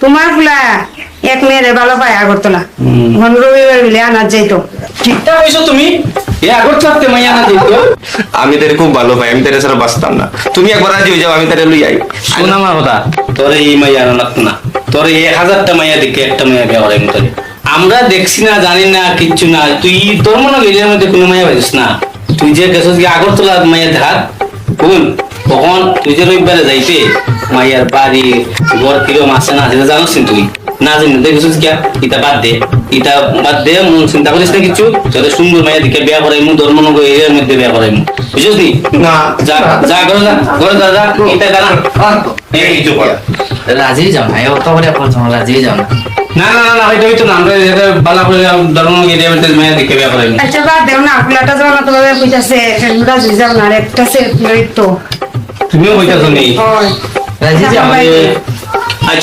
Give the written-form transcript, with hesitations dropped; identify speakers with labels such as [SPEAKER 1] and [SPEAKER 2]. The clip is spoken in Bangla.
[SPEAKER 1] তোমার ফুলা এক মেয়ের ভালো পায় আগরতলা রবিবার মিলে আনা যাইতো
[SPEAKER 2] ঠিকঠাক হয়েছো তুমি এ আগরতলাতে মাইয়া না দিত
[SPEAKER 3] আমি তারে খুব ভালো পাই, আমি তারে ছাড়া বাঁচতাম না। তুমি একবার রাজি হয়ে যাও, আমি তারে লই আই।
[SPEAKER 2] শোন আমার কথা, তোরে এই মাইয়া আনা লাগতো না। তোরে 1000টা মাইয়া দেখে একটা মাইয়া বিয়া করাই মতো আমরা দেখছি না, জানি না, কিচ্ছু না। তুই তোর মনে এরিয়ার মধ্যে কোনো মাইয়া পাইছিস না। তুই যে গেছিস কি আগরতলা মাইয়া দেখার কোন কখন তুই যে রবিবারে যাইতে মাইয়ার বাড়ি ঘর কিরম আছে না সেটা জানোস না তুই না জানি দেখছিস কি ইটা বাদ দে মন চিন্তা করিস না কিছু। যত সুন্দর মাইয়া দিকে বিয়া করাই মু ধর্ম নগর এরিয়ার মধ্যে বিয়া করাই মু বুঝছিস নি?
[SPEAKER 3] না
[SPEAKER 2] যা যা ঘরে যা যা এটা জানা
[SPEAKER 3] এই কিছু কর।
[SPEAKER 4] রাজি যাও না অত করে তোমার রাজি যাও না
[SPEAKER 2] না না না হয়তো হইতো না আমরা এটা বালা করে ধর্ম নগর এরিয়ার মধ্যে মাইয়া দিকে বিয়া করাই মু
[SPEAKER 1] আচ্ছা বাদ দেও না ফুলাটা যখন তোমাদের কইতাছে রাজি যাও না আর একটা সে লইতো
[SPEAKER 2] তুমিও কইতাছ নি
[SPEAKER 1] হয়
[SPEAKER 4] রাজি যাও
[SPEAKER 1] আমাকে